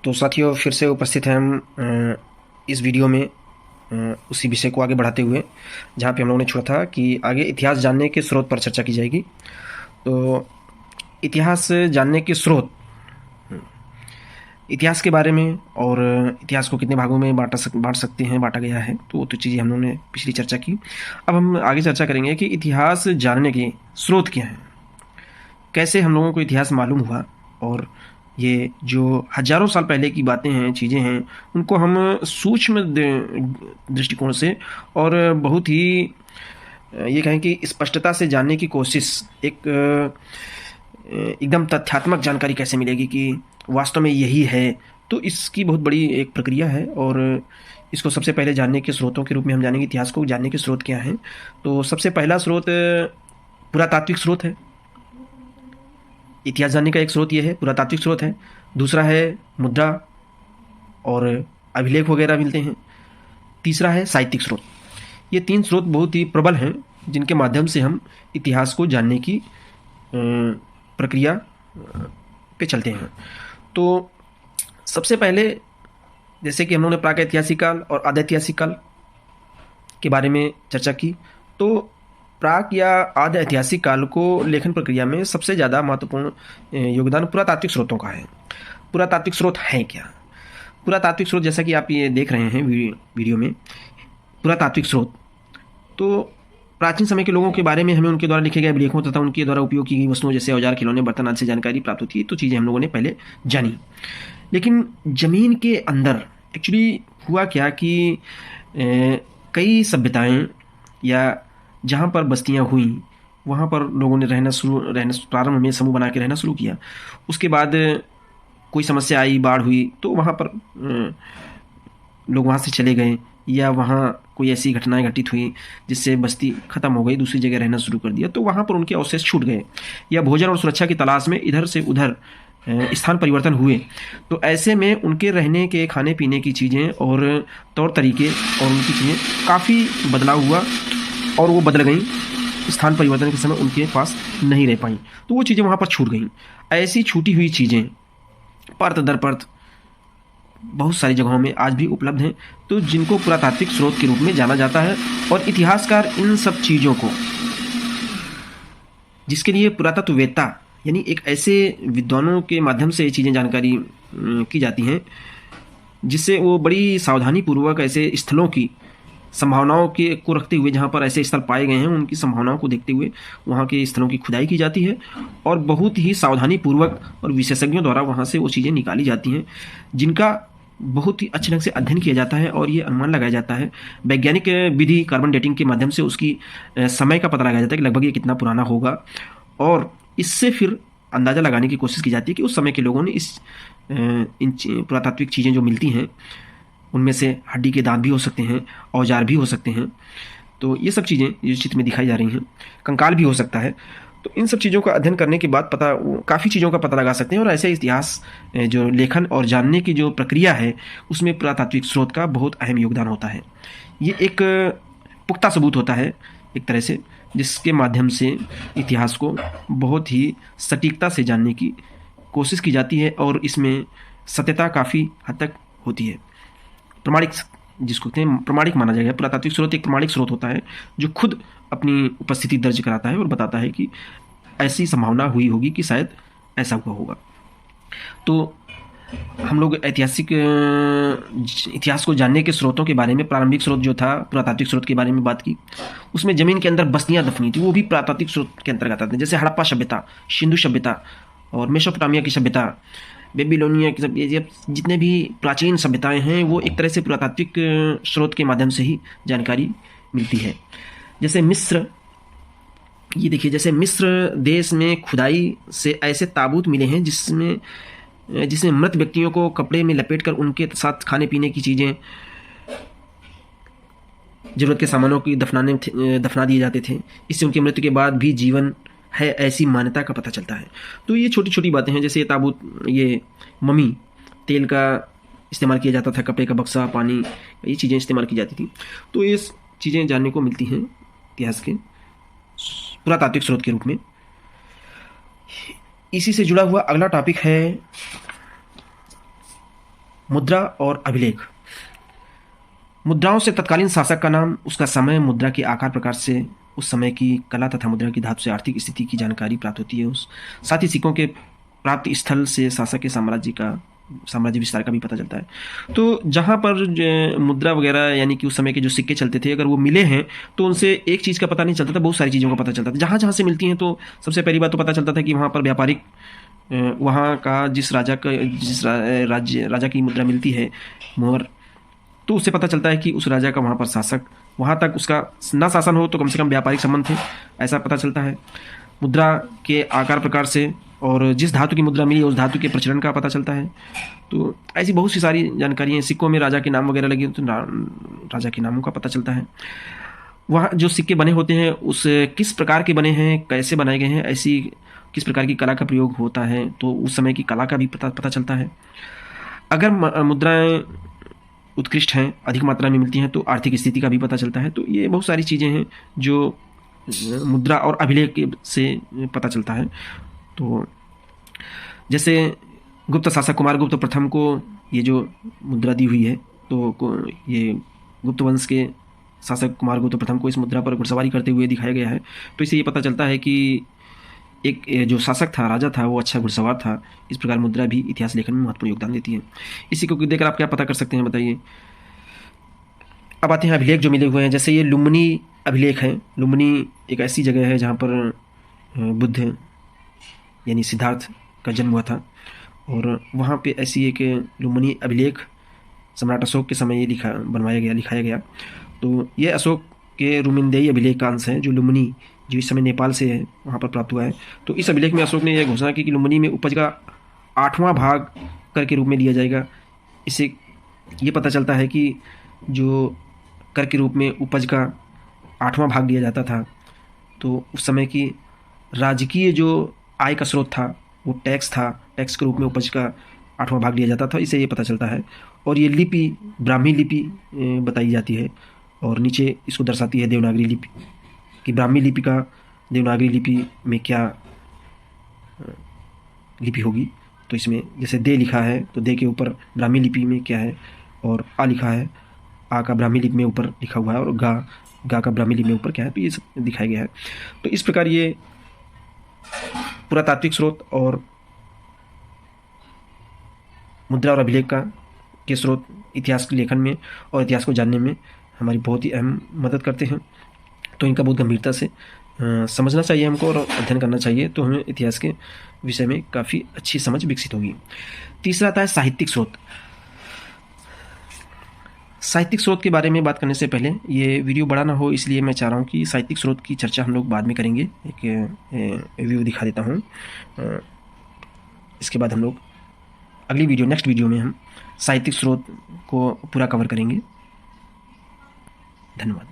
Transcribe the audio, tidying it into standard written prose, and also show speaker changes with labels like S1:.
S1: तो साथियों फिर से उपस्थित हैं हम इस वीडियो में उसी विषय को आगे बढ़ाते हुए जहाँ पे हम लोगों ने छोड़ा था कि आगे इतिहास जानने के स्रोत पर चर्चा की जाएगी। तो इतिहास जानने के स्रोत, इतिहास के बारे में और इतिहास को कितने भागों में बांट सकते हैं, बांटा गया है, तो वो तो चीज़ें हम लोगों ने पिछली चर्चा की। अब हम आगे चर्चा करेंगे कि इतिहास जानने के स्रोत क्या हैं, कैसे हम लोगों को इतिहास मालूम हुआ और ये जो हज़ारों साल पहले की बातें हैं, चीज़ें हैं, उनको हम सूक्ष्म दृष्टिकोण से और बहुत ही ये कहें कि स्पष्टता से जानने की कोशिश, एक एकदम तथ्यात्मक जानकारी कैसे मिलेगी कि वास्तव में यही है। तो इसकी बहुत बड़ी एक प्रक्रिया है और इसको सबसे पहले जानने के स्रोतों के रूप में हम जानेंगे। इतिहास को जानने के स्रोत क्या हैं, तो सबसे पहला स्रोत पुरातात्विक स्रोत है। इतिहास जानने का एक स्रोत ये है, पुरातात्विक स्रोत है। दूसरा है मुद्रा और अभिलेख वगैरह मिलते हैं। तीसरा है साहित्यिक स्रोत। ये तीन स्रोत बहुत ही प्रबल हैं जिनके माध्यम से हम इतिहास को जानने की प्रक्रिया पे चलते हैं। तो सबसे पहले जैसे कि हम लोगों ने प्रागैतिहासिक काल और आधैतिहासिक काल के बारे में चर्चा की, तो प्राक या आधि ऐतिहासिक काल को लेखन प्रक्रिया में सबसे ज़्यादा महत्वपूर्ण योगदान पुरातात्विक स्रोतों का है। पुरातात्विक स्रोत हैं क्या? पुरातात्विक स्रोत, जैसा कि आप ये देख रहे हैं वीडियो में, पुरातात्विक स्रोत तो प्राचीन समय के लोगों के बारे में हमें उनके द्वारा लिखे गए अभिलेखों तथा उनके द्वारा उपयोग की गई वस्तुओं जैसे औजार, खिलौने, बर्तन आदि से जानकारी प्राप्त होती है। तो चीज़ें हम लोगों ने पहले जानी। लेकिन ज़मीन के अंदर एक्चुअली हुआ क्या कि कई सभ्यताएं या जहाँ पर बस्तियाँ हुई वहाँ पर लोगों ने रहना प्रारंभ में समूह बना के रहना शुरू किया। उसके बाद कोई समस्या आई, बाढ़ हुई, तो वहाँ पर लोग वहाँ से चले गए या वहाँ कोई ऐसी घटनाएं घटित हुई जिससे बस्ती ख़त्म हो गई, दूसरी जगह रहना शुरू कर दिया, तो वहाँ पर उनके अवशेष छूट गए या भोजन और सुरक्षा की तलाश में इधर से उधर स्थान परिवर्तन हुए। तो ऐसे में उनके रहने के, खाने पीने की चीज़ें और तौर तरीके और उनकी चीज़ें काफ़ी बदलाव हुआ और वो बदल गई। स्थान परिवर्तन के समय उनके पास नहीं रह पाई, तो वो चीज़ें वहाँ पर छूट गई। ऐसी छूटी हुई चीज़ें परत दर परत बहुत सारी जगहों में आज भी उपलब्ध हैं, तो जिनको पुरातात्विक स्रोत के रूप में जाना जाता है। और इतिहासकार इन सब चीज़ों को, जिसके लिए पुरातत्ववेत्ता यानी एक ऐसे विद्वानों के माध्यम से ये चीज़ें जानकारी की जाती हैं जिससे वो बड़ी सावधानी पूर्वक ऐसे स्थलों की संभावनाओं के को रखते हुए, जहाँ पर ऐसे स्थल पाए गए हैं उनकी संभावनाओं को देखते हुए वहाँ के स्थलों की खुदाई की जाती है और बहुत ही सावधानी पूर्वक और विशेषज्ञों द्वारा वहाँ से वो चीज़ें निकाली जाती हैं, जिनका बहुत ही अच्छे ढंग से अध्ययन किया जाता है और ये अनुमान लगाया जाता है वैज्ञानिक विधि कार्बन डेटिंग के माध्यम से। उसकी समय का पता लगाया जाता है कि लगभग ये कितना पुराना होगा और इससे फिर अंदाज़ा लगाने की कोशिश की जाती है कि उस समय के लोगों ने इन पुरातात्विक चीज़ें जो मिलती हैं उनमें से हड्डी के दांत भी हो सकते हैं, औजार भी हो सकते हैं, तो ये सब चीज़ें जो चित्र में दिखाई जा रही हैं, कंकाल भी हो सकता है। तो इन सब चीज़ों का अध्ययन करने के बाद काफ़ी चीज़ों का पता लगा सकते हैं और ऐसे इतिहास जो लेखन और जानने की जो प्रक्रिया है उसमें पुरातात्विक स्रोत का बहुत अहम योगदान होता है। ये एक पुख्ता सबूत होता है एक तरह से, जिसके माध्यम से इतिहास को बहुत ही सटीकता से जानने की कोशिश की जाती है और इसमें सत्यता काफ़ी हद तक होती है। प्रमाणिक, जिसको कहते हैं प्रमाणिक माना जाएगा। पुरातात्विक स्रोत एक प्रमाणिक स्रोत होता है जो खुद अपनी उपस्थिति दर्ज कराता है और बताता है कि ऐसी संभावना हुई होगी कि शायद ऐसा हुआ होगा। तो हम लोग इतिहास को जानने के स्रोतों के बारे में, प्रारंभिक स्रोत जो था पुरातात्विक स्रोत के बारे में बात की। उसमें ज़मीन के अंदर बस्तियाँ दफनी थी, वो भी पुरातात्विक स्रोत के अंतर्गत आते हैं। जैसे हड़प्पा सभ्यता, सिंधु सभ्यता और मेसोपोटामिया की सभ्यता, बेबीलोनिया की सब, ये जितने भी प्राचीन सभ्यताएं हैं वो एक तरह से पुरातात्विक स्रोत के माध्यम से ही जानकारी मिलती है। जैसे मिस्र, ये देखिए, जैसे मिस्र देश में खुदाई से ऐसे ताबूत मिले हैं जिसमें मृत व्यक्तियों को कपड़े में लपेटकर उनके साथ खाने पीने की चीज़ें, ज़रूरत के सामानों की दफना दिए जाते थे। इससे उनकी मृत्यु के बाद भी जीवन है, ऐसी मान्यता का पता चलता है। तो ये छोटी छोटी बातें हैं। जैसे ये ताबूत, ये मम्मी, तेल का इस्तेमाल किया जाता था, कपड़े का बक्सा, पानी, ये चीज़ें इस्तेमाल की जाती थी। तो ये चीज़ें जानने को मिलती हैं इतिहास के पुरातात्विक स्रोत के रूप में। इसी से जुड़ा हुआ अगला टॉपिक है मुद्रा और अभिलेख। मुद्राओं से तत्कालीन शासक का नाम, उसका समय, मुद्रा के आकार प्रकार से उस समय की कला तथा मुद्रा की धातु से आर्थिक स्थिति की जानकारी प्राप्त होती है। उस साथ ही सिक्कों के प्राप्ति स्थल से शासक के साम्राज्य विस्तार का भी पता चलता है। तो जहाँ पर मुद्रा वगैरह यानी कि उस समय के जो सिक्के चलते थे, अगर वो मिले हैं तो उनसे एक चीज़ का पता नहीं चलता था, बहुत सारी चीज़ों का पता चलता था। जहाँ जहाँ से मिलती हैं तो सबसे पहली बात तो पता चलता था कि वहाँ पर व्यापारिक, वहाँ का जिस राजा की मुद्रा मिलती है मोहर, तो उससे पता चलता है कि उस राजा का वहाँ पर शासक, वहाँ तक उसका ना शासन हो तो कम से कम व्यापारिक संबंध थे, ऐसा पता चलता है। मुद्रा के आकार प्रकार से और जिस धातु की मुद्रा मिली उस धातु के प्रचलन का पता चलता है। तो ऐसी बहुत सी सारी जानकारी हैं। सिक्कों में राजा के नाम वगैरह लगे तो राजा के नामों का पता चलता है। वहाँ जो सिक्के बने होते हैं उस किस प्रकार के बने हैं, कैसे बनाए गए हैं, ऐसी किस प्रकार की कला का प्रयोग होता है, तो उस समय की कला का भी पता चलता है। अगर मुद्राएं उत्कृष्ट हैं, अधिक मात्रा में मिलती हैं, तो आर्थिक स्थिति का भी पता चलता है। तो ये बहुत सारी चीज़ें हैं जो मुद्रा और अभिलेख से पता चलता है। तो जैसे गुप्त शासक कुमारगुप्त प्रथम को ये जो मुद्रा दी हुई है, तो ये गुप्त वंश के शासक कुमारगुप्त प्रथम को इस मुद्रा पर घुड़सवारी करते हुए दिखाया गया है। तो इससे ये पता चलता है कि एक जो शासक था, राजा था, वो अच्छा घुड़सवार था। इस प्रकार मुद्रा भी इतिहास लेखन में महत्वपूर्ण योगदान देती है। इसी को देखकर आप क्या पता कर सकते हैं, बताइए। अब आते हैं अभिलेख जो मिले हुए हैं। जैसे ये लुम्बिनी अभिलेख है। लुम्बिनी एक ऐसी जगह है जहाँ पर बुद्ध यानी सिद्धार्थ का जन्म हुआ था, और वहाँ पे ऐसी एक लुम्बिनी अभिलेख सम्राट अशोक के समय ये लिखाया गया। तो ये अशोक के रुमिनदेई अभिलेख का अंश है, जो लुम्बिनी, जो इस समय नेपाल से है, वहाँ पर प्राप्त हुआ है। तो इस अभिलेख में अशोक ने यह घोषणा की कि लुम्बिनी में उपज का 8वां भाग कर के रूप में लिया जाएगा। इससे ये पता चलता है कि जो कर के रूप में उपज का 8वां भाग लिया जाता था, तो उस समय की राजकीय जो आय का स्रोत था वो टैक्स था। टैक्स के रूप में उपज का 8वां भाग लिया जाता था, इससे ये पता चलता है। और ये लिपि ब्राह्मी लिपि बताई जाती है, और नीचे इसको दर्शाती है देवनागरी लिपि कि ब्राह्मी लिपि का देवनागरी लिपि में क्या लिपि होगी। तो इसमें जैसे दे लिखा है तो दे के ऊपर ब्राह्मी लिपि में क्या है, और आ लिखा है, आ का ब्राह्मी लिपि में ऊपर लिखा हुआ है, और गा का ब्राह्मी लिपि में ऊपर क्या है, तो ये सब दिखाया गया है। तो इस प्रकार ये पुरातात्विक स्रोत और मुद्रा और अभिलेख के स्रोत इतिहास के लेखन में और इतिहास को जानने में हमारी बहुत ही अहम मदद करते हैं। तो इनका बहुत गंभीरता से समझना चाहिए हमको और अध्ययन करना चाहिए, तो हमें इतिहास के विषय में काफ़ी अच्छी समझ विकसित होगी। तीसरा आता है साहित्यिक स्रोत। साहित्यिक स्रोत के बारे में बात करने से पहले ये वीडियो बड़ा ना हो, इसलिए मैं चाह रहा हूँ कि साहित्यिक स्रोत की चर्चा हम लोग बाद में करेंगे। एक व्यू दिखा देता हूँ। इसके बाद हम लोग अगली वीडियो, नेक्स्ट वीडियो में हम साहित्यिक स्रोत को पूरा कवर करेंगे। धन्यवाद।